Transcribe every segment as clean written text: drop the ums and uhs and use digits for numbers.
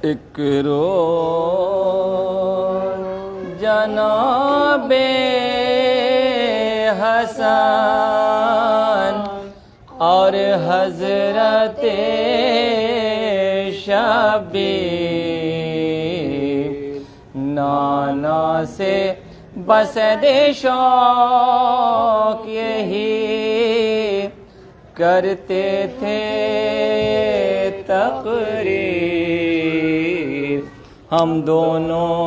ایک روز جناب حسن اور حضرت شبیر نانا سے بسد شوق یہی کرتے تھے تقریر. ہم دونوں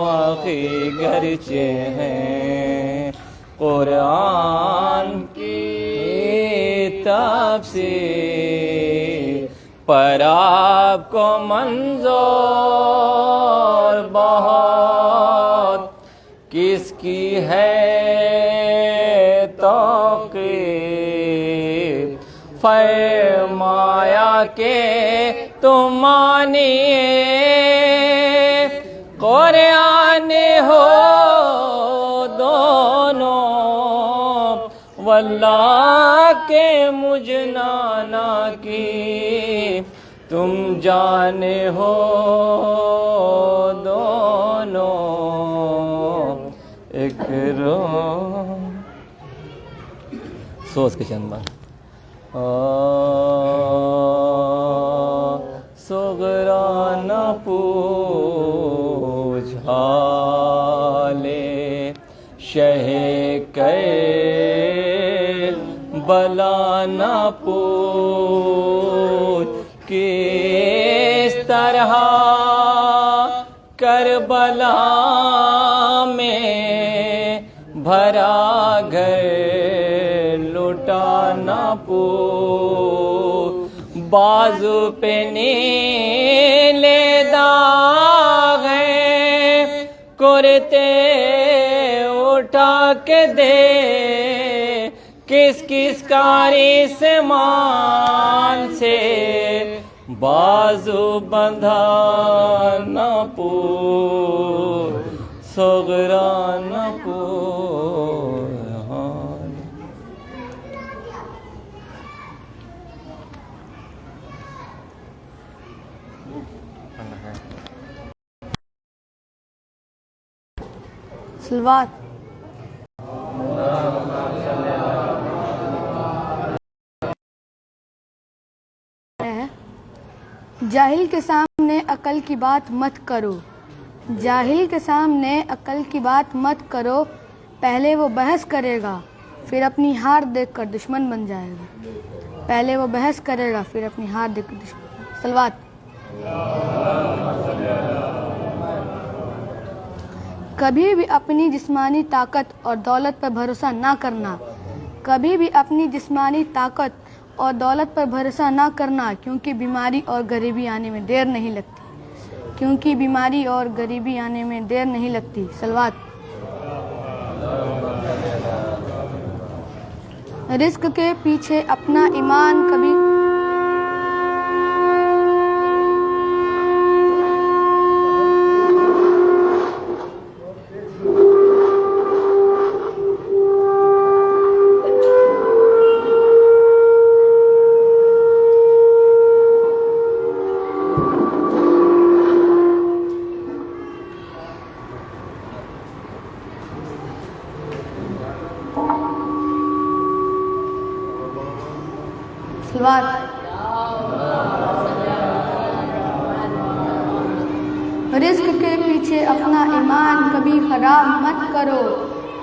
آخی گرچہ ہیں قرآن کی تفسیر پر آپ کو منظور بہت کس کی ہے توقیر. فرمایا کہ تم مانیے قرآن ہو دونوں واللہ کے مجھ نانا کی تم جانے ہو دونوں. ایک روز سوچ کے چند بار صغرا نہ پوچھ حالے شہ کر بلا نہ پوچھ کس طرح کربلا میں بھرا گھر لٹا نہ پوچھ. بازو پہ نیلے داغ ہیں کرتے اٹھا کے دے کس کس کاری سامان سے بازو بندھا نہ پوچھ صغرا نہ پوچھ. صلوات. جاہل کے سامنے عقل کی بات مت کرو، جاہل کے سامنے عقل کی بات مت کرو. پہلے وہ بحث کرے گا پھر اپنی ہار دیکھ کر دشمن بن جائے گا. پہلے وہ بحث کرے گا پھر اپنی ہار دیکھ کر دشمن. صلوات. کبھی بھی اپنی جسمانی طاقت اور دولت پر بھروسہ نہ کرنا، کبھی بھی اپنی جسمانی طاقت اور دولت پر بھروسہ نہ کرنا، کیونکہ بیماری اور غریبی آنے میں دیر نہیں لگتی، کیونکہ بیماری اور غریبی آنے میں دیر نہیں لگتی. صلوات. رزق کے پیچھے اپنا ایمان کبھی رزق کے پیچھے اپنا ایمان کبھی خراب مت کرو،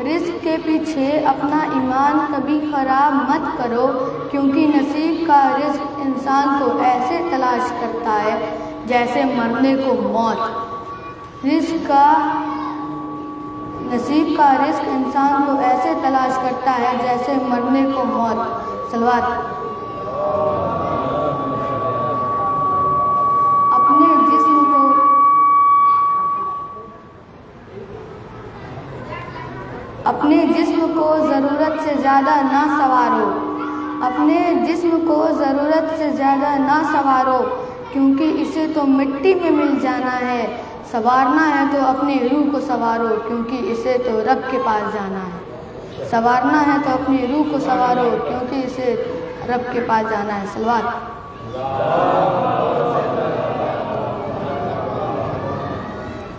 رزق کے پیچھے اپنا ایمان کبھی خراب مت کرو، کیونکہ نصیب کا رزق انسان کو ایسے تلاش کرتا ہے جیسے مرنے کو موت. نصیب کا رزق انسان کو ایسے تلاش کرتا ہے جیسے مرنے کو موت. صلوات. اپنے جسم کو ضرورت سے زیادہ نہ سوارو، اپنے جسم کو ضرورت سے زیادہ نہ سوارو، کیونکہ اسے تو مٹی میں مل جانا ہے. سنوارنا ہے تو اپنی روح کو سنوارو، کیونکہ اسے تو رب کے پاس جانا ہے. سنوارنا ہے تو اپنی روح کو سنوارو، کیونکہ اسے رب کے پاس جانا ہے. صلوات.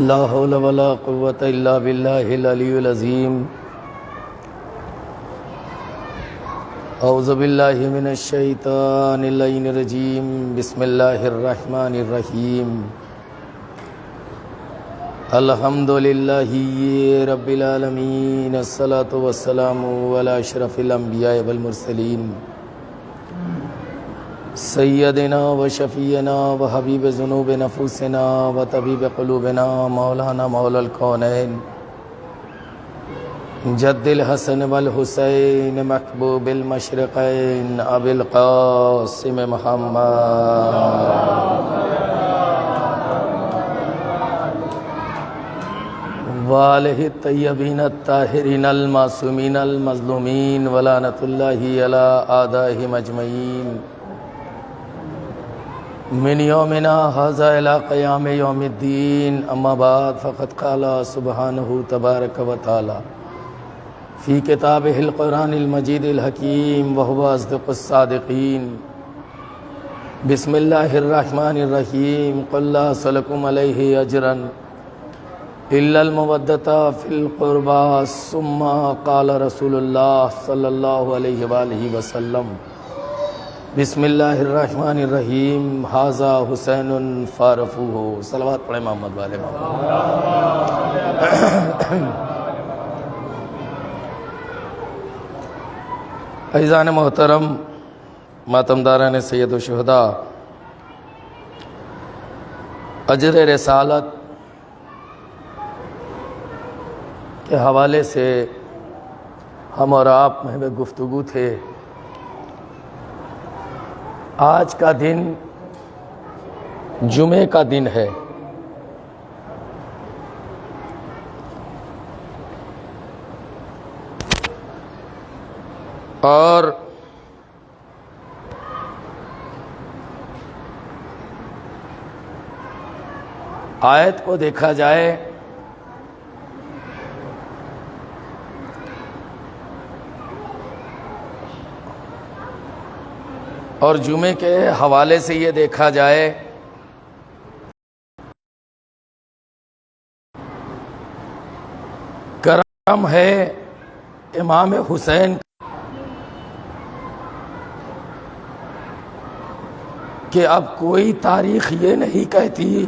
لا حول ولا قوة الا باللہ العلی العظیم۔ اعوذ باللہ من الشیطان اللعین الرجیم، بسم اللہ الرحمن الرحیم۔ الحمدللہ رب العالمین، الصلاة والسلام علی اشرف الانبیاء والمرسلین، سیدنا و شفیعنا و حبیب ذنوب نفوسنا و طبیب قلوبنا مولانا مولا الکونین، جد الحسن والحسین محبوب المشرقین ابی القاسم محمد وآلہ الطیبین الطاہرین المعصومین المظلومین ولعنۃ اللہ علی اعدائہم اجمعین، من یومنا ھذا الی قیام یوم الدین، اما بعد فقد قال سبحانہ تبارک و تعالی فی کتابہ القرآن المجید الحکیم وہو اصدق الصادقین۔ بسم اللہ الرحمن الرحیم، قل لا اسألکم علیہ اجرا الا المودۃ فی القربى، ثم قال رسول اللہ صلی اللہ علیہ وآلہ وسلم، بسم اللہ الرحمن الرحیم، ھذا حسین فارفوہ۔ صلوات پڑھیں محمد والے محمد۔ عزیزان محترم، ماتمداران سید الشہداء، اجر رسالت کے حوالے سے ہم اور آپ میں گفتگو تھے۔ آج کا دن جمعے کا دن ہے، اور آیت کو دیکھا جائے اور جمعے کے حوالے سے یہ دیکھا جائے کرم ہے امام حسین کہ اب کوئی تاریخ یہ نہیں کہتی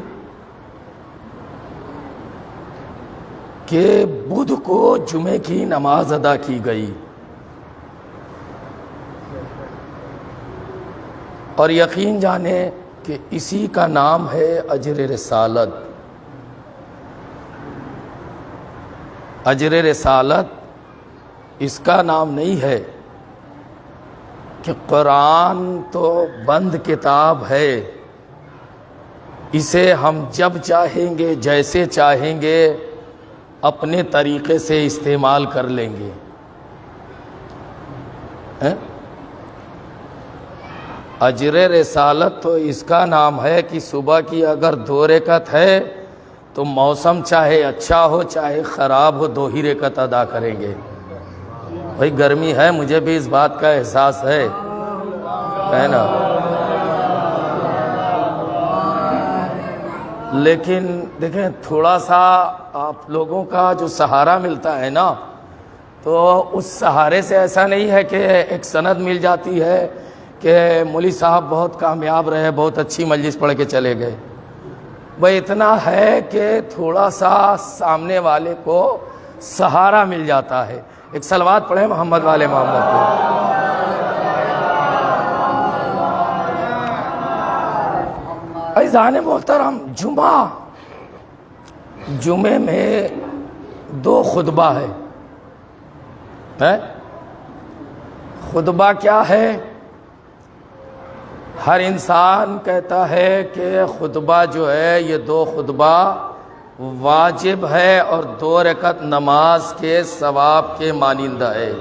کہ بدھ کو جمعے کی نماز ادا کی گئی، اور یقین جانے کہ اسی کا نام ہے اجر رسالت۔ اجر رسالت اس کا نام نہیں ہے کہ قرآن تو بند کتاب ہے، اسے ہم جب چاہیں گے جیسے چاہیں گے اپنے طریقے سے استعمال کر لیں گے۔ اجر رسالت تو اس کا نام ہے کہ صبح کی اگر 2 رکعت ہے تو موسم چاہے اچھا ہو چاہے خراب ہو 2 ہی رکعت ادا کریں گے۔ بھائی گرمی ہے، مجھے بھی اس بات کا احساس ہے نا، لیکن دیکھیں تھوڑا سا آپ لوگوں کا جو سہارا ملتا ہے نا، تو اس سہارے سے ایسا نہیں ہے کہ ایک سند مل جاتی ہے کہ مولوی صاحب بہت کامیاب رہے، بہت اچھی مجلس پڑھ کے چلے گئے۔ بھئی اتنا ہے کہ تھوڑا سا سامنے والے کو سہارا مل جاتا ہے۔ ایک صلوات پڑھیں محمد والے محمد کو۔ عزیزان محترم، جمعے میں 2 خطبہ ہے۔ خطبہ کیا ہے؟ ہر انسان کہتا ہے کہ خطبہ جو ہے یہ 2 خطبہ واجب ہے اور 2 رکعت نماز کے ثواب کے مانندہ ہے۔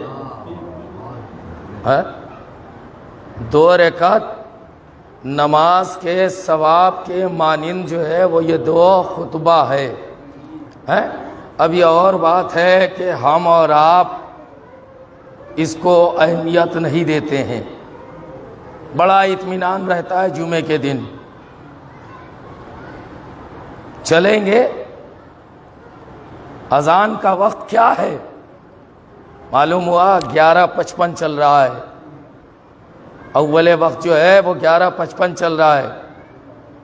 2 رکعت نماز کے ثواب کے مانند جو ہے وہ یہ 2 خطبہ ہے۔ اب یہ اور بات ہے کہ ہم اور آپ اس کو اہمیت نہیں دیتے ہیں۔ بڑا اطمینان رہتا ہے جمعے کے دن، چلیں گے۔ اذان کا وقت کیا ہے؟ معلوم ہوا 11:55 چل رہا ہے۔ اول وقت جو ہے وہ 11:55 چل رہا ہے،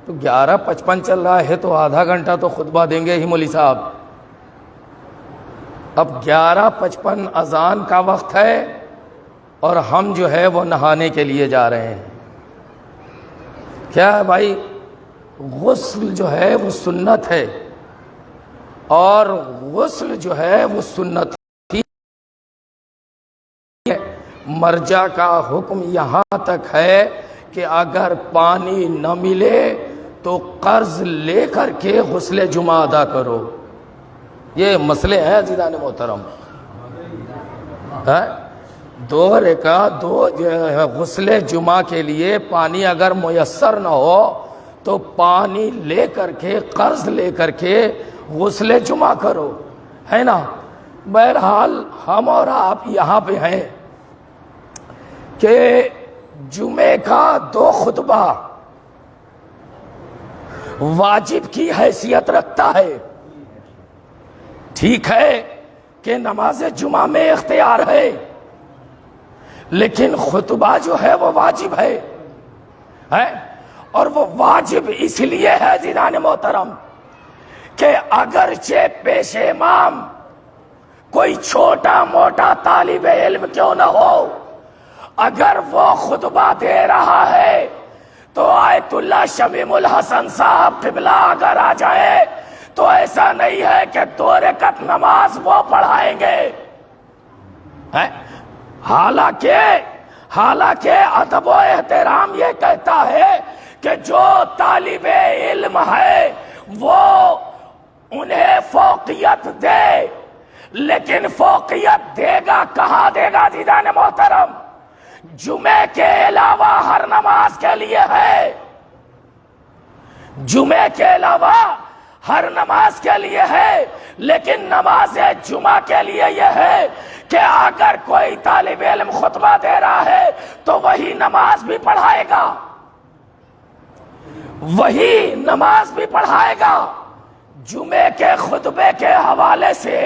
تو 11:55 چل رہا ہے تو آدھا گھنٹہ تو خطبہ دیں گے ہی مولوی صاحب۔ اب 11:55 اذان کا وقت ہے اور ہم جو ہے وہ نہانے کے لیے جا رہے ہیں۔ کیا ہے بھائی؟ غسل جو ہے وہ سنت ہے، اور غسل جو ہے وہ سنت ہی ہے۔ مرجع کا حکم یہاں تک ہے کہ اگر پانی نہ ملے تو قرض لے کر کے غسل جمعہ ادا کرو۔ یہ مسئلے ہیں عزیزان محترم۔ 2 رکعت 2 غسل جمعہ کے لیے پانی اگر میسر نہ ہو تو پانی لے کر کے، قرض لے کر کے غسل جمعہ کرو، ہے نا۔ بہرحال ہم اور آپ یہاں پہ ہیں کہ جمعے کا 2 خطبہ واجب کی حیثیت رکھتا ہے۔ ٹھیک ہے کہ نماز جمعہ میں اختیار ہے، لیکن خطبہ جو ہے وہ واجب ہے، اور وہ واجب اس لیے ہے عزیزان محترم کہ اگرچہ پیش امام کوئی چھوٹا موٹا طالب علم کیوں نہ ہو، اگر وہ خطبہ دے رہا ہے تو آیت اللہ شمیم الحسن صاحب قبلہ اگر آ جائے تو ایسا نہیں ہے کہ 2 رکعت نماز وہ پڑھائیں گے۔ حالانکہ ادب و احترام یہ کہتا ہے کہ جو طالب علم ہے وہ انہیں فوقیت دے، لیکن فوقیت دے گا کہاں دے گا عزیزان محترم؟ جمعے کے علاوہ ہر نماز کے لیے ہے، جمعے کے علاوہ ہر نماز کے لیے ہے، لیکن نماز جمعہ کے لیے یہ ہے کہ اگر کوئی طالب علم خطبہ دے رہا ہے تو وہی نماز بھی پڑھائے گا، وہی نماز بھی پڑھائے گا۔ جمعے کے خطبے کے حوالے سے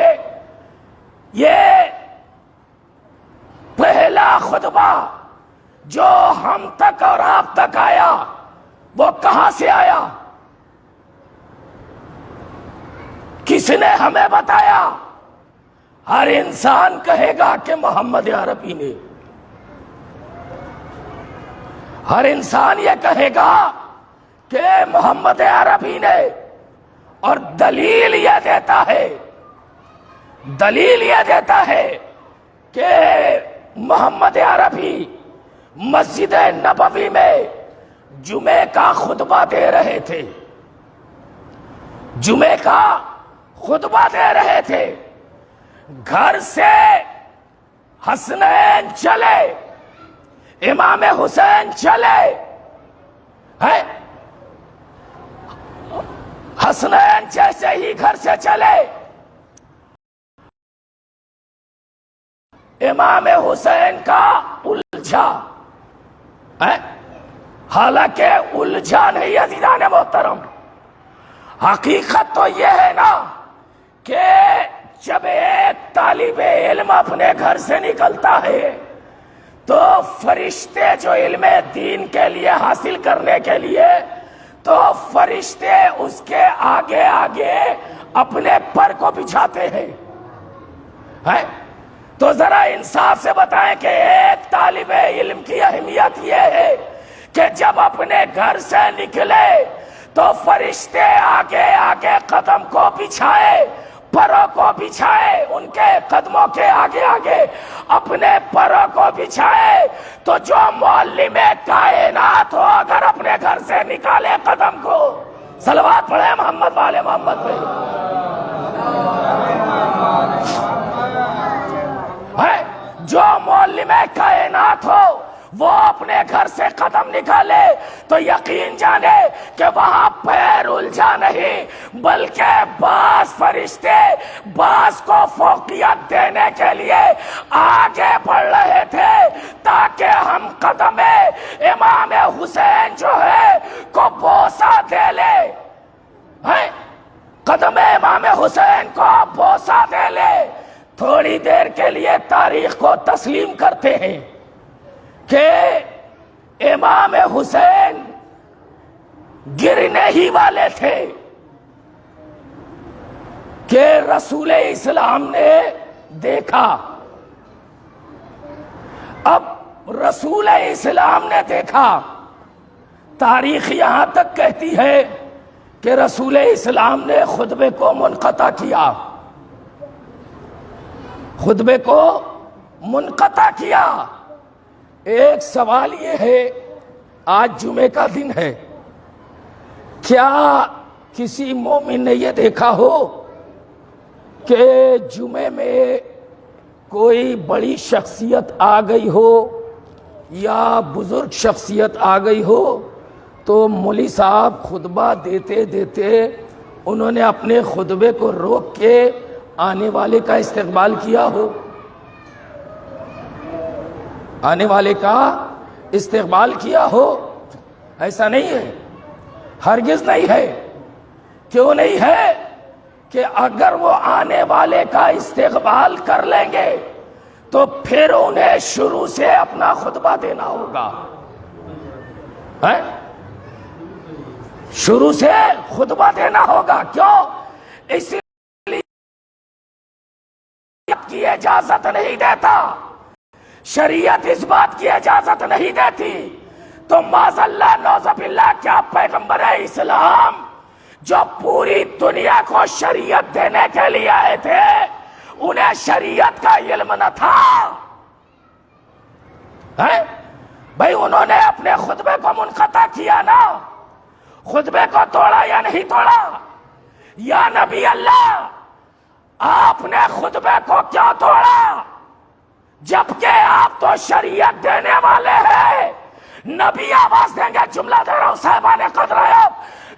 یہ پہلا خطبہ جو ہم تک اور آپ تک آیا وہ کہاں سے آیا؟ کس نے ہمیں بتایا؟ ہر انسان کہے گا کہ محمد عربی نے، ہر انسان یہ کہے گا کہ محمد عربی نے، اور دلیل یہ دیتا ہے کہ محمد عربی مسجد نبوی میں جمعے کا خطبہ دے رہے تھے، جمعے کا خطبہ دے رہے تھے۔ گھر سے حسنین چلے، امام حسین چلے، حسنین جیسے ہی گھر سے چلے، امام حسین کا الجھا، حالانکہ الجھا نہیں عزیزان محترم، حقیقت تو یہ ہے نا کہ جب ایک طالب علم اپنے گھر سے نکلتا ہے تو فرشتے جو علم دین کے لیے حاصل کرنے کے لیے، تو فرشتے اس کے آگے آگے اپنے پر کو بچھاتے ہیں، ہے؟ تو ذرا انصاف سے بتائیں کہ ایک طالب علم کی اہمیت یہ ہے کہ جب اپنے گھر سے نکلے تو فرشتے آگے آگے قدم کو بچھائے، پروں کو بچھائے، ان کے قدموں کے آگے آگے اپنے پروں کو بچھائے۔ تو جو معلم کائنات ہو اگر اپنے گھر سے نکالے قدم کو، صلوات پڑھیں محمد والے محمد پہ، ہے؟ جو معلم کائنات ہو وہ اپنے گھر سے قدم نکالے تو یقین جانے کہ وہاں پیر الجھا نہیں، بلکہ بعض فرشتے بعض کو فوقیت دینے کے لیے آگے بڑھ رہے تھے تاکہ ہم قدم امام حسین جو ہے کو بوسہ دے لے، قدم امام حسین کو بوسہ دے لے۔ تھوڑی دیر کے لیے تاریخ کو تسلیم کرتے ہیں کہ امام حسین گرنے ہی والے تھے کہ رسول اسلام نے دیکھا۔ اب رسول اسلام نے دیکھا، تاریخ یہاں تک کہتی ہے کہ رسول اسلام نے خطبے کو منقطع کیا، خطبے کو منقطع کیا۔ ایک سوال یہ ہے، آج جمعے کا دن ہے، کیا کسی مومن نے یہ دیکھا ہو کہ جمعے میں کوئی بڑی شخصیت آ گئی ہو یا بزرگ شخصیت آ گئی ہو تو مولوی صاحب خطبہ دیتے دیتے انہوں نے اپنے خطبے کو روک کے آنے والے کا استقبال کیا ہو؟ آنے والے کا استقبال کیا ہو؟ ایسا نہیں ہے، ہرگز نہیں ہے۔ کیوں نہیں ہے؟ کہ اگر وہ آنے والے کا استقبال کر لیں گے تو پھر انہیں شروع سے اپنا خطبہ دینا ہوگا، شروع سے خطبہ دینا ہوگا۔ کیوں؟ اس لیے کی اجازت نہیں دیتا، شریعت اس بات کی اجازت نہیں دیتی۔ تو معاذ اللہ نعوذ باللہ، کیا پیغمبر اسلام جو پوری دنیا کو شریعت دینے کے لیے آئے تھے انہیں شریعت کا علم نہ تھا؟ بھائی انہوں نے اپنے خطبے کو منقطع کیا نا، خطبے کو توڑا یا نہیں توڑا؟ یا نبی اللہ آپ نے خطبے کو کیوں توڑا جبکہ آپ تو شریعت دینے والے ہیں؟ نبی آواز دیں گے، جملہ دے رہا ہوں صاحبان قدر،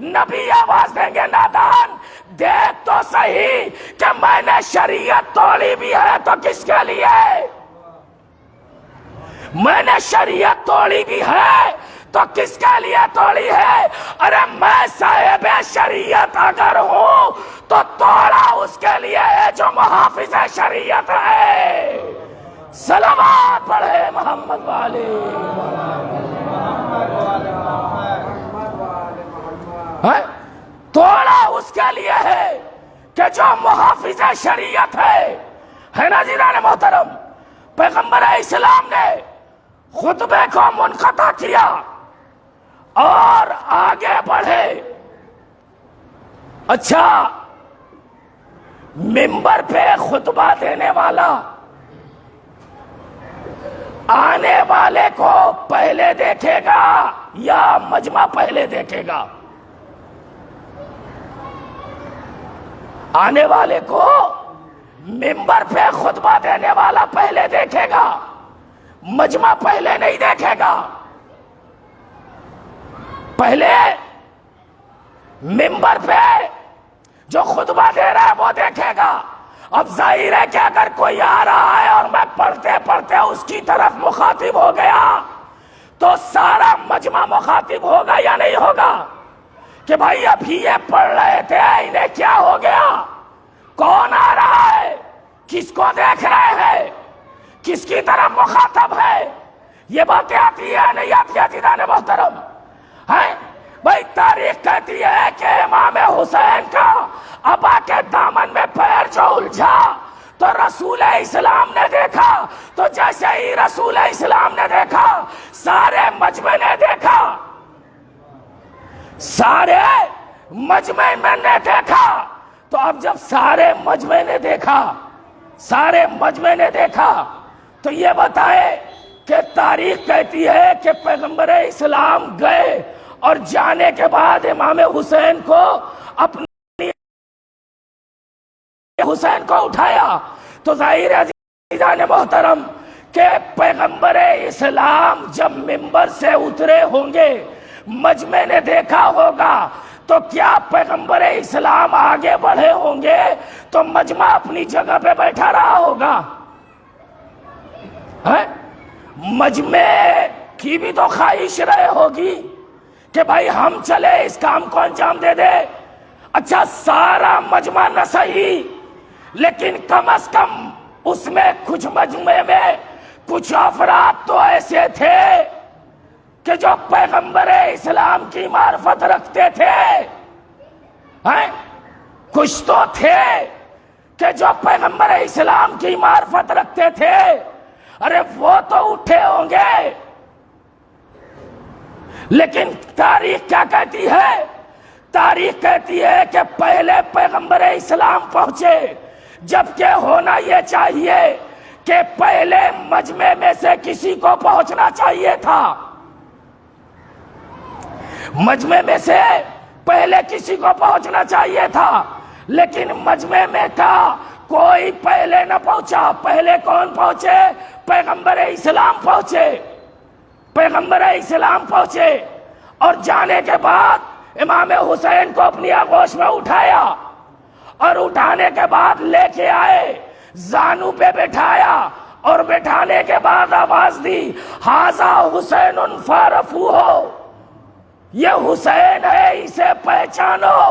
نبی آواز دیں گے نادان دیکھ تو صحیح کہ میں نے شریعت توڑی بھی ہے تو کس کے لیے؟ میں نے شریعت توڑی بھی ہے تو کس کے لیے توڑی ہے؟ ارے میں صاحب شریعت اگر ہوں تو توڑا اس کے لیے ہے جو محافظ شریعت ہے۔ صلوات پڑھے محمد والے، توڑا اس کے لیے ہے کہ جو محافظ شریعت ہے نا جنان محترم؟ پیغمبر اسلام نے خطبے کو منقطع کیا اور آگے بڑھے۔ اچھا، منبر پہ خطبہ دینے والا آنے والے کو پہلے دیکھے گا یا مجمع پہلے دیکھے گا؟ آنے والے کو منبر پہ خطبہ دینے والا پہلے دیکھے گا، مجمع پہلے نہیں دیکھے گا۔ پہلے منبر پہ جو خطبہ دے رہا ہے وہ دیکھے گا۔ اب ظاہر ہے کہ اگر کوئی آ رہا ہے اور میں پڑھتے پڑھتے اس کی طرف مخاطب ہو گیا تو سارا مجمع مخاطب ہوگا یا نہیں ہوگا؟ کہ بھائی ابھی یہ پڑھ رہے تھے، انہیں کیا ہو گیا؟ کون آ رہا ہے؟ کس کو دیکھ رہے ہیں؟ کس کی طرف مخاطب ہے؟ یہ باتیں آتی ہے نہیں آتی ہے جنان محترم؟ بھائی تاریخ کہتی ہے کہ امام حسین کا ابا کے دامن میں پیر جو الجھا تو رسول اسلام نے دیکھا تو جیسے ہی رسول اسلام نے دیکھا سارے مجمع نے دیکھا، سارے مجمع میں نے دیکھا۔ تو اب جب سارے مجمع نے دیکھا، سارے مجمع نے دیکھا تو یہ بتائے کہ تاریخ کہتی ہے کہ پیغمبر اسلام گئے اور جانے کے بعد امام حسین کو اپنی حسین کو اٹھایا، تو ظاہر عزیزان محترم کہ پیغمبر اسلام جب منبر سے اترے ہوں گے، مجمع نے دیکھا ہوگا، تو کیا پیغمبر اسلام آگے بڑھے ہوں گے تو مجمع اپنی جگہ پہ بیٹھا رہا ہوگا؟ مجمع کی بھی تو خواہش رہے ہوگی کہ بھائی ہم چلے اس کام کو انجام دے دے۔ اچھا سارا مجمع نہ صحیح، لیکن کم از کم اس میں کچھ مجمع میں کچھ افراد تو ایسے تھے کہ جو پیغمبر اسلام کی معرفت رکھتے تھے، کچھ تو تھے کہ جو پیغمبر اسلام کی معرفت رکھتے تھے۔ ارے وہ تو اٹھے ہوں گے، لیکن تاریخ کیا کہتی ہے؟ تاریخ کہتی ہے کہ پہلے پیغمبر اسلام پہنچے، جبکہ ہونا یہ چاہیے کہ پہلے مجمع میں سے کسی کو پہنچنا چاہیے تھا، مجمع میں سے پہلے کسی کو پہنچنا چاہیے تھا، لیکن مجمع میں کا کوئی پہلے نہ پہنچا۔ پہلے کون پہنچے؟ پیغمبر اسلام پہنچے، پیغمبر اسلام پہنچے، اور جانے کے بعد امام حسین کو اپنی آغوش میں اٹھایا، اور اٹھانے کے بعد لے کے آئے، زانو پہ بٹھایا، اور بٹھانے کے بعد آواز دی، ھذا حسین فاعرفوہ، یہ حسین ہے، اسے پہچانو۔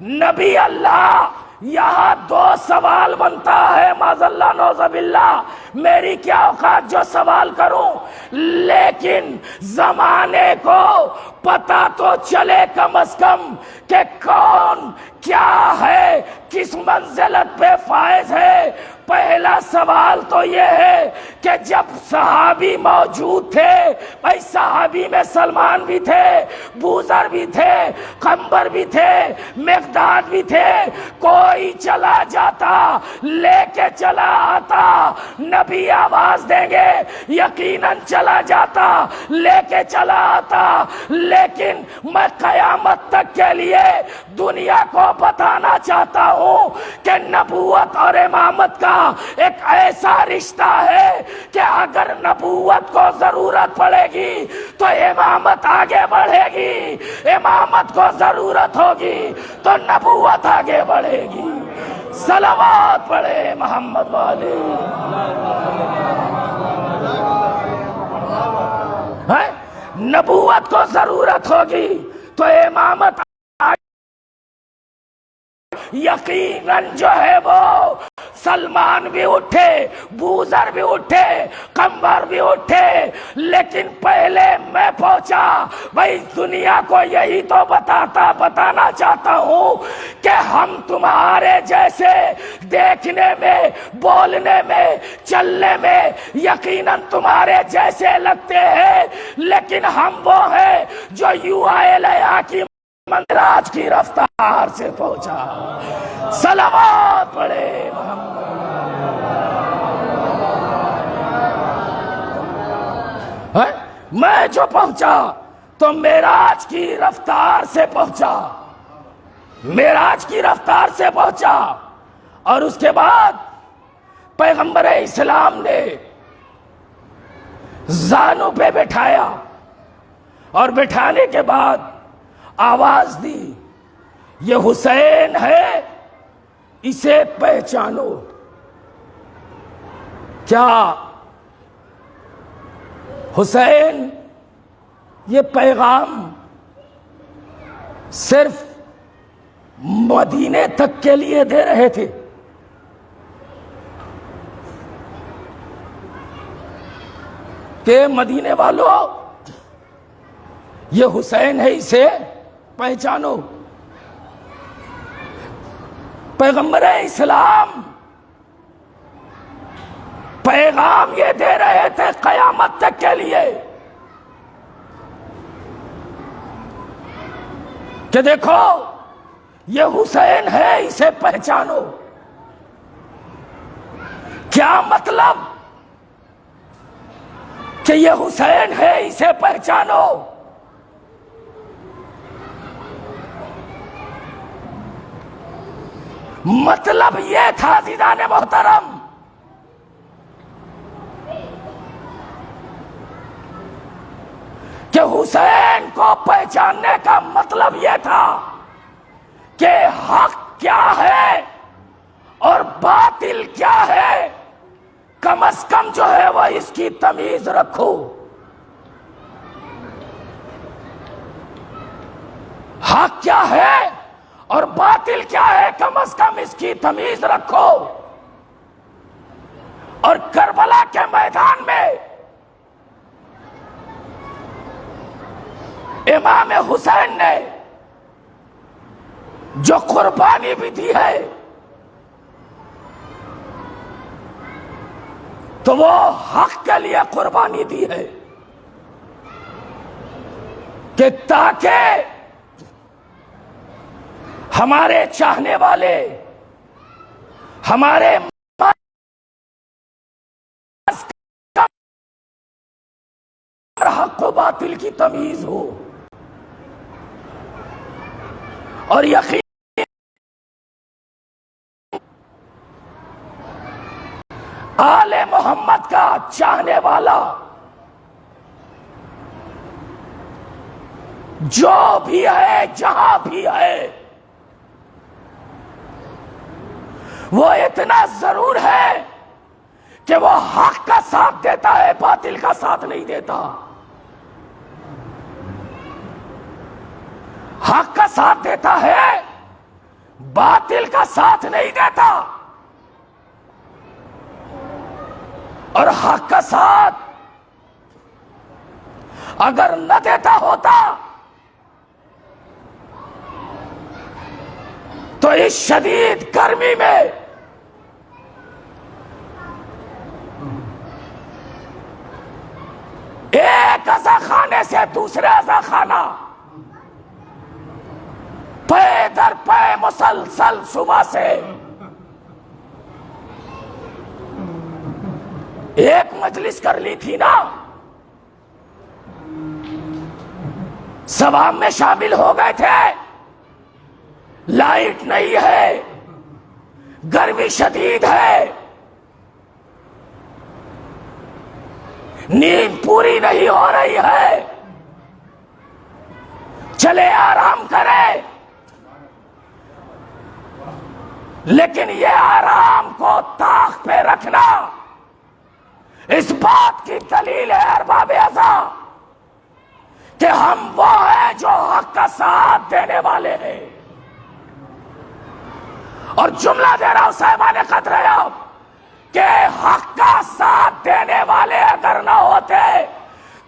نبی اللہ، یہاں دو سوال بنتا ہے، معاذاللہ نعوذ باللہ، میری کیا اوقات جو سوال کروں، لیکن زمانے کو پتہ تو چلے کم از کم کہ کون کیا ہے، کس منزلت پہ فائز ہے۔ پہلا سوال تو یہ ہے کہ جب صحابی موجود تھے، بھائی صحابی میں سلمان بھی تھے، بوذر بھی تھے، قنبر بھی تھے، مقداد بھی تھے، کوئی چلا جاتا لے کے چلا آتا، نبی آواز دیں گے یقیناً چلا جاتا لے کے چلا آتا، لیکن میں قیامت تک کے لیے دنیا کو بتانا چاہتا ہوں کہ نبوت اور امامت کا ایک ایسا رشتہ ہے کہ اگر نبوت کو ضرورت پڑے گی تو امامت آگے بڑھے گی، امامت کو ضرورت ہوگی تو نبوت آگے بڑھے گی۔ صلوات پڑھے محمد والے۔ نبوت کو ضرورت ہوگی تو امامت یقیناً جو ہے وہ سلمان بھی اٹھے، بوذر بھی اٹھے، قنبر بھی اٹھے، لیکن پہلے میں پہنچا۔ بھائی دنیا کو یہی تو بتانا چاہتا ہوں کہ ہم تمہارے جیسے دیکھنے میں، بولنے میں، چلنے میں یقیناً تمہارے جیسے لگتے ہیں، لیکن ہم وہ ہیں جو یوحنا کی مندراج کی رفتار سے پہنچا۔ صلوات پڑھے محمد۔ میں جو پہنچا تو معراج کی رفتار سے پہنچا، معراج کی رفتار سے پہنچا، اور اس کے بعد پیغمبر اسلام نے زانوں پہ بٹھایا، اور بٹھانے کے بعد آواز دی، یہ حسین ہے، اسے پہچانو۔ کیا حسین یہ پیغام صرف مدینے تک کے لیے دے رہے تھے؟ کہ مدینے والوں یہ حسین ہے، اسے پہچانو؟ پیغمبر اسلام پیغام یہ دے رہے تھے قیامت تک کے لیے کہ دیکھو یہ حسین ہے، اسے پہچانو۔ کیا مطلب کہ یہ حسین ہے، اسے پہچانو؟ مطلب یہ تھا عزیزان محترم کہ حسین کو پہچاننے کا مطلب یہ تھا کہ حق کیا ہے اور باطل کیا ہے، کم از کم جو ہے وہ اس کی تمیز رکھو۔ حق کیا ہے اور باطل کیا ہے، کم از کم اس کی تمیز رکھو۔ اور کربلا کے میدان میں امام حسین نے جو قربانی بھی دی ہے تو وہ حق کے لیے قربانی دی ہے کہ تاکہ ہمارے چاہنے والے، ہمارے حق و باطل کی تمیز ہو۔ اور یقین آل محمد کا چاہنے والا جو بھی ہے، جہاں بھی ہے، وہ اتنا ضرور ہے کہ وہ حق کا ساتھ دیتا ہے، باطل کا ساتھ نہیں دیتا۔ حق کا ساتھ دیتا ہے، باطل کا ساتھ نہیں دیتا۔ اور حق کا ساتھ اگر نہ دیتا ہوتا تو اس شدید گرمی میں ایک عزا خانے سے دوسرے عزا خانہ پے در پے مسلسل صبح سے ایک مجلس کر لی تھی نا، سبا میں شامل ہو گئے تھے، لائٹ نہیں ہے، گرمی شدید ہے، نیند پوری نہیں ہو رہی ہے، چلے آرام کرے۔ لیکن یہ آرام کو طاق پہ رکھنا اس بات کی دلیل ہے ارباب عزا کہ ہم وہ ہیں جو حق کا ساتھ دینے والے ہیں۔ اور جملہ دے رہا ہوں صاحبان قدر کہ حق کا ساتھ دینے والے اگر نہ ہوتے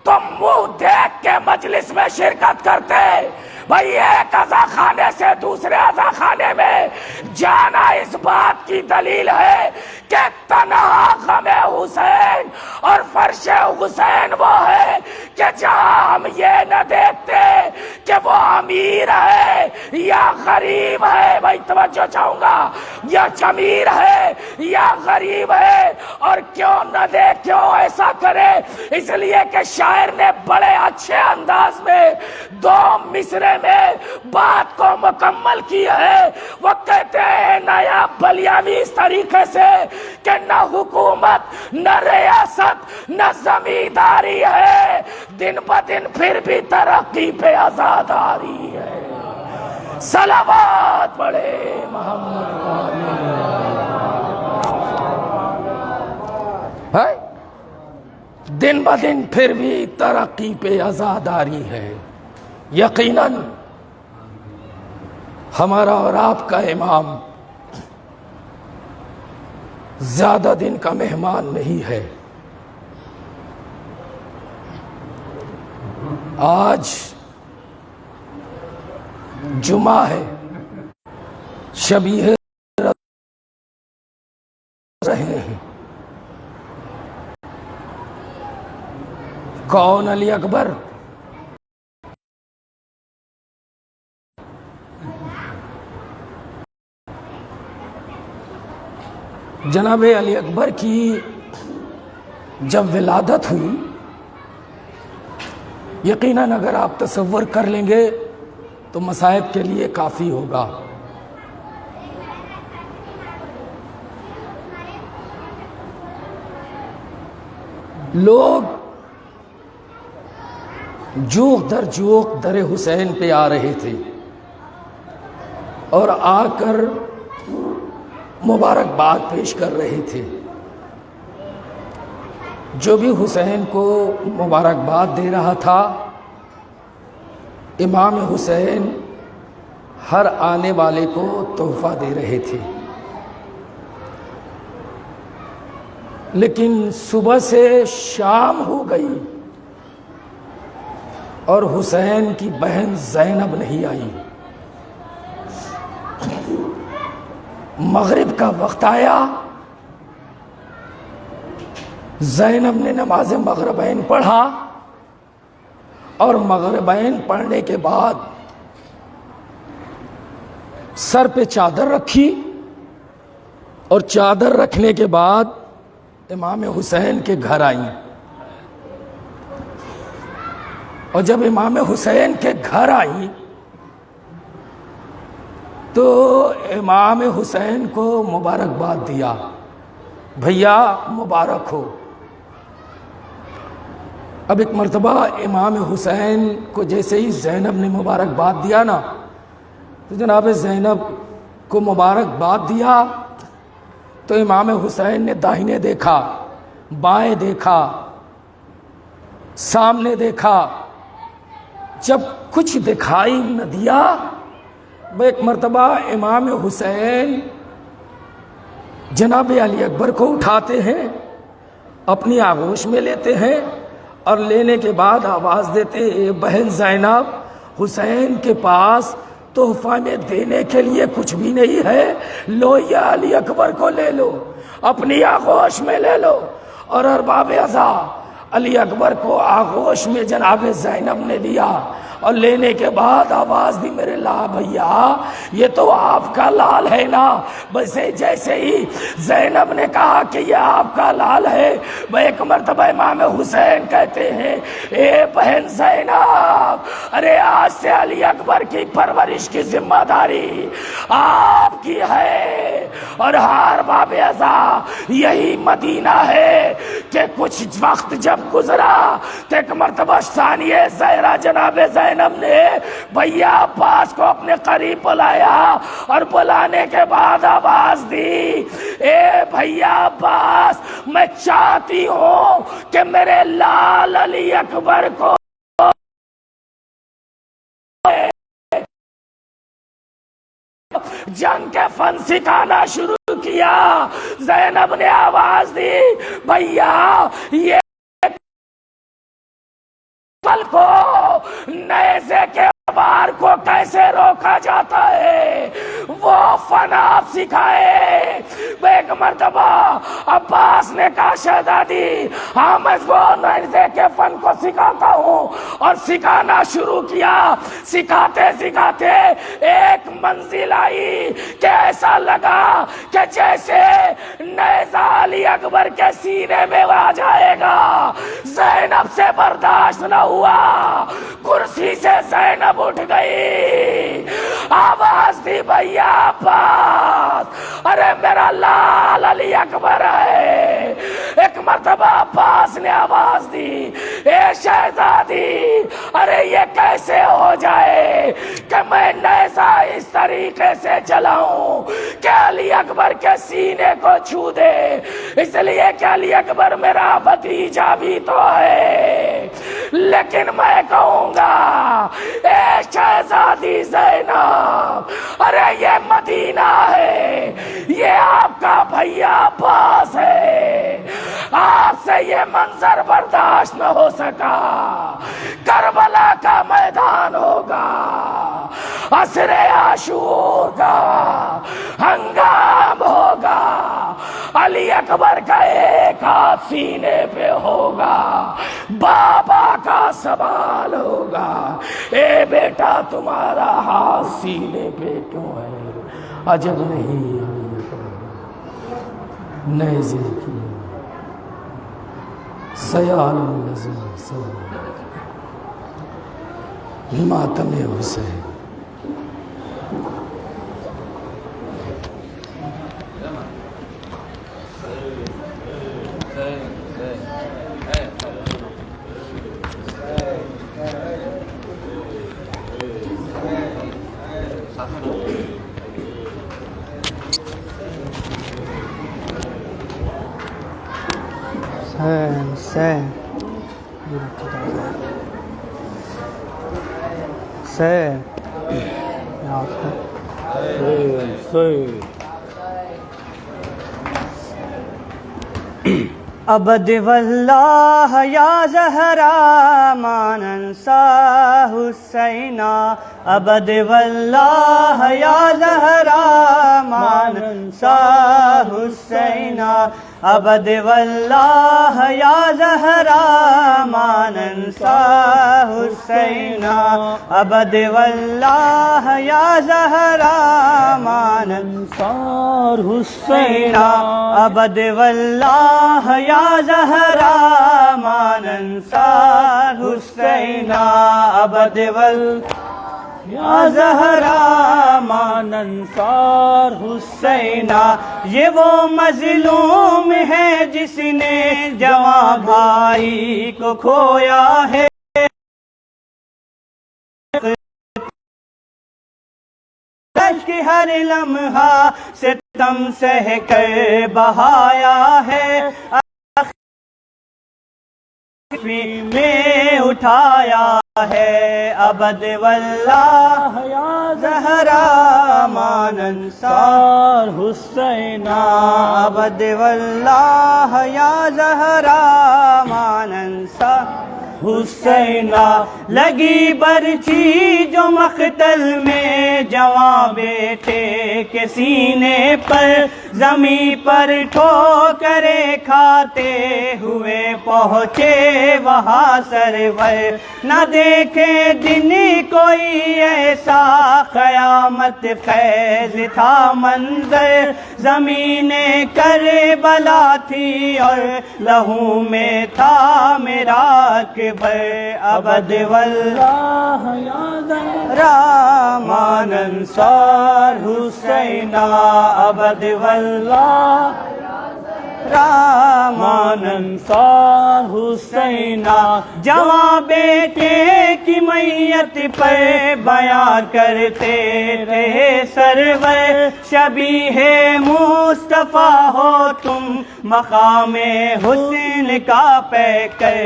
تو منہ دیکھ کے مجلس میں شرکت کرتے۔ بھائی ایک عزا خانے سے دوسرے عزا خانے میں جانا اس بات کی دلیل ہے کہ تنہا غم حسین اور فرش حسین وہ ہے کہ جہاں ہم یہ نہ دیکھتے کہ وہ امیر ہے یا غریب ہے، بھائی توجہ چاہوں گا، یا امیر ہے یا غریب ہے۔ اور کیوں نہ دے، کیوں ایسا کرے؟ اس لیے کہ شاعر نے بڑے اچھے انداز میں دو مصرے میں بات کو مکمل کی ہے۔ وہ کہتے ہیں نیا بلیامی اس طریقے سے کہ نہ حکومت نہ ریاست نہ زمینداری ہے، دن بدن پھر بھی ترقی پہ آزاداری ہے۔ صلوات پڑھے محمد ہے، دن بدن پھر بھی ترقی پہ آزاداری ہے۔ یقیناً ہمارا اور آپ کا امام زیادہ دن کا مہمان نہیں ہے۔ آج جمعہ ہے، شبیہ رہے ہیں، کون علی اکبر؟ جناب علی اکبر کی جب ولادت ہوئی، یقیناً اگر آپ تصور کر لیں گے تو مصائب کے لیے کافی ہوگا۔ لوگ جوق در جوق در حسین پہ آ رہے تھے اور آ کر مبارکباد پیش کر رہے تھے۔ جو بھی حسین کو مبارکباد دے رہا تھا، امام حسین ہر آنے والے کو تحفہ دے رہے تھے۔ لیکن صبح سے شام ہو گئی اور حسین کی بہن زینب نہیں آئی۔ مغرب کا وقت آیا، زینب نے نماز مغربین پڑھا اور مغربین پڑھنے کے بعد سر پہ چادر رکھی اور چادر رکھنے کے بعد امام حسین کے گھر آئیں۔ اور جب امام حسین کے گھر آئیں تو امام حسین کو مبارکباد دیا، بھیا مبارک ہو۔ اب ایک مرتبہ امام حسین کو جیسے ہی زینب نے مبارکباد دیا نا، تو جناب زینب کو مبارکباد دیا تو امام حسین نے داہنے دیکھا، بائیں دیکھا، سامنے دیکھا، جب کچھ دکھائی نہ دیا، ایک مرتبہ امام حسین جناب علی اکبر کو اٹھاتے ہیں، اپنی آغوش میں لیتے ہیں اور لینے کے بعد آواز دیتے ہیں، اے بہن زینب، حسین کے پاس تحفہ میں دینے کے لیے کچھ بھی نہیں ہے، لو یا علی اکبر کو لے لو، اپنی آغوش میں لے لو۔ اور ارباب عزا علی اکبر کو آغوش میں جناب زینب نے لیا اور لینے کے بعد آواز دی، میرے لا بھیا یہ تو آپ کا لال ہے نا۔ بسے جیسے ہی زینب نے کہا کہ یہ آپ کا لال ہے، وہ ایک مرتبہ امام حسین کہتے ہیں، اے بہن زینب، ارے آج سے علی اکبر کی پرورش کی ذمہ داری آپ کی ہے۔ اور ہر باب عزا یہی مدینہ ہے کہ کچھ وقت جب گزرا تو ایک مرتبہ ثانیہ زہرا جناب زینب نے بھیا عباس کو اپنے قریب بلایا اور بلانے کے بعد آواز دی، اے بھیا عباس، میں چاہتی ہوں کہ میرے لال علی اکبر کو جنگ کے فن سکھانا شروع کیا۔ زینب نے آواز دی، بھیا یہ پل کو نیزے کے وار کو کیسے روکا جاتا ہے وہ فن آپ سکھائے۔ ایک مرتبہ عباس نے کہا، شہزادی ہاں میں اس کو نیزے کے فن کو سکھاتا ہوں، اور سکھانا شروع کیا۔ سکھاتے سکھاتے ایک منزل آئی کہ ایسا لگا کہ جیسے نیزہ علی اکبر کے سینے میں آ جائے گا۔ زینب سے برداشت نہ ہوا، کرسی سے زینب اٹھ گئی، آواز دی، بھیا عباس، ارے میرا لال علی اکبر ہے۔ ایک مرتبہ عباس نے آواز دی، اے شہزادی، ارے یہ کیسے ہو جائے کہ میں نیزہ اس طریقے سے چلاؤں کہ علی اکبر کے سینے کو چھو دے، اس لیے کہ علی اکبر میرا بھتیجا بھی تو ہے۔ لیکن میں کہوں گا، اے شہزادی زینب، ارے یہ مدینہ ہے، یہ آپ کا بھیا عباس ہے، آپ سے یہ منظر برداشت نہ ہو سکا۔ کربلا کا میدان ہوگا، عصر عاشور کا ہنگام ہوگا، علی اکبر کا ایک ہاتھ سینے پہ ہوگا، بابا کا سوال ہوگا، اے بیٹا تمہارا ہاتھ سینے پہ کیوں ہے؟ عجب نہیں علی اکبر نیزے کی سیال نظر ماتم حسین۔ ابد واللہ یا زہرا ما ننسا حسینا، ابد واللہ یا زہرا ما ننسا حسینا، ابد واللہ یا زہرا ما ننسا حسینا، ابد واللہ یا زہرا ما ننسا حسینا، ابد واللہ یا زہرا ما ننسا حسینا، ابد واللہ یا زہرا ما ننسا حسینا۔ یہ وہ مظلوم ہے جس نے جواں بھائی کو کھویا ہے، اشک ہر لمحہ ستم سہ کر بہایا ہے، میں اٹھایا ہے، ابد واللہ یا زہرا ما ننسا حسینا، ابد واللہ یا زہرا ما ننسا حسینا۔ لگی برچھی جو مقتل میں جواں بیٹے کے سینے پر، زمیں پر ٹھوکریں کھاتے ہوئے پہنچے وہاں سرور، نہ دیکھے دن کوئی ایسا قیامت خیز تھا منظر، زمین کربلا تھی اور لہو میں تھا میرا اکبر، ابد واللہ یا زہرا ما ننسا حسینا، ابد واللہ ما ننسا حسینا۔ جواں بیٹے کی میت پر بیان کرتے رہے سرور، شبیہ مصطفیٰ ہو تم مقام حسن کا پیکر،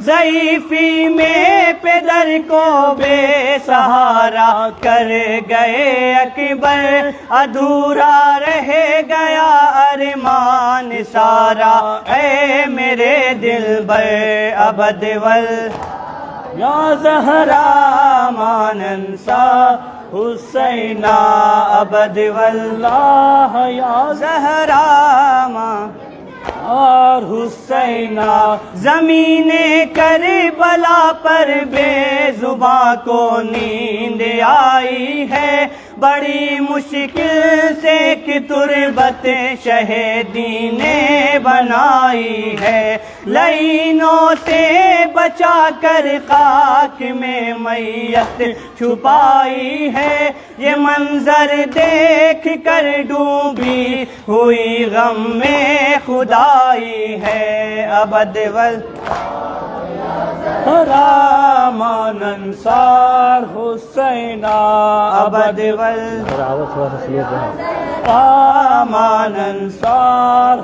ضعیفی میں پدر کو بے سہارا کر گئے اکبر، ادھورا رہ گیا ارمان سارا اے میرے دلبر، ابد یا زہرا ما ننسا حسینا، ابد واللہ یا زہرا ما اور حسینا۔ زمین کربلا پر بے زباں کو نیند آئی ہے، بڑی مشکل سے ایک تربت شہیدی نے بنائی ہے، لعینوں سے بچا کر خاک میں میت چھپائی ہے، یہ منظر دیکھ کر ڈوبی ہوئی غم میں خدائی ہے، ابد واللہ ما ننسا حسینا، ابد ما ننسا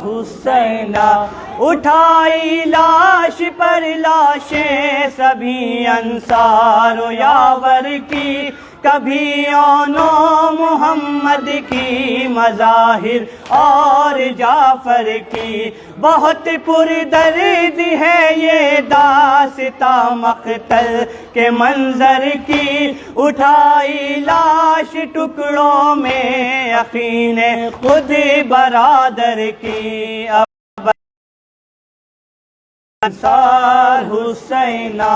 حسینا۔ اٹھائی لاش پر لاشیں سبھی انصار و یاور کی، کبھی اونو محمد کی مظاہر اور جعفر کی، بہت پردرد ہے یہ داستان مقتل کے منظر کی، اٹھائی لاش ٹکڑوں میں یقین خود برادر کی، انصار حسینہ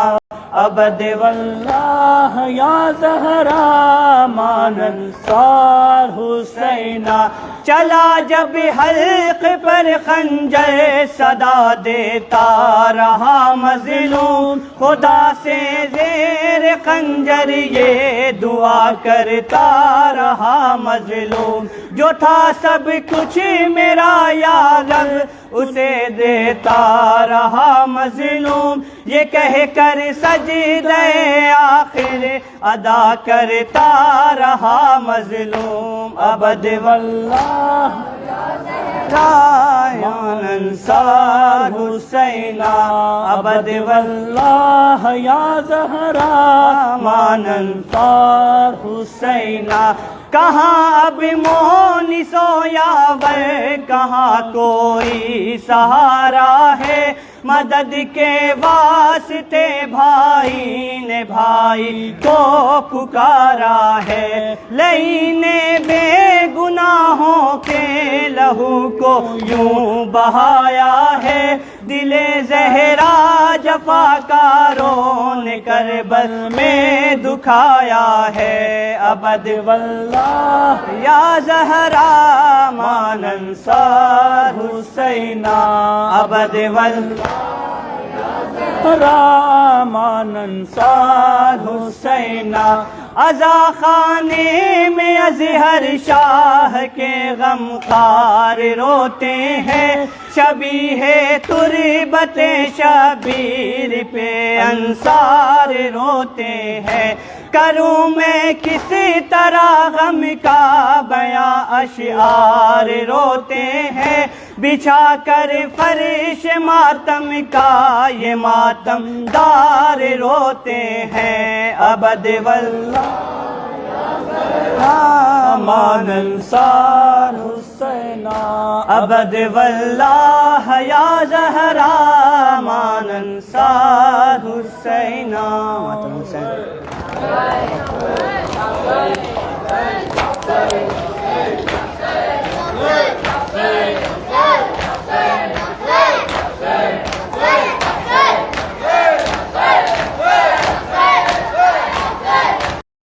ابد واللہ یا زہرا مان انصار حسینہ، چلا جب حلق پر خنجر صدا دیتا رہا مظلوم، خدا سے زیر خنجر یہ دعا کرتا رہا مظلوم، جو تھا سب کچھ میرا یا رب اسے دیتا رہا مظلوم، یہ کہہ کر سجدہ آخر ادا کرتا رہا مظلوم، ابد واللہ یا انصار حسینہ، ابد واللہ یا زہرا مان انصار حسینہ، کہاں اب مونس و یاور، کہاں کوئی سہارا ہے، مدد کے واسطے بھائی نے بھائی کو پکارا ہے، لئی نے بے گناہوں کے لہو کو یوں بہایا ہے، دل زہرا جفاکاروں نے کربل میں دکھایا ہے، ابد واللہ یا زہرا مان انصار حسینہ، ابد واللہ مان انصار حسینہ، عزا خانے میں اظہر شاہ کے غمخوار روتے ہیں، شبیہ تربت شبیر پہ انصار روتے ہیں، کروں میں کس طرح غم کا بیاں، اشعار روتے ہیں، بچھا کر فرش ماتم کا یہ ماتم دار روتے ہیں، ابد واللہ مان انصار حسینہ، ابد واللہ یا زہرا مان انصار حسینہ، ماتم حسین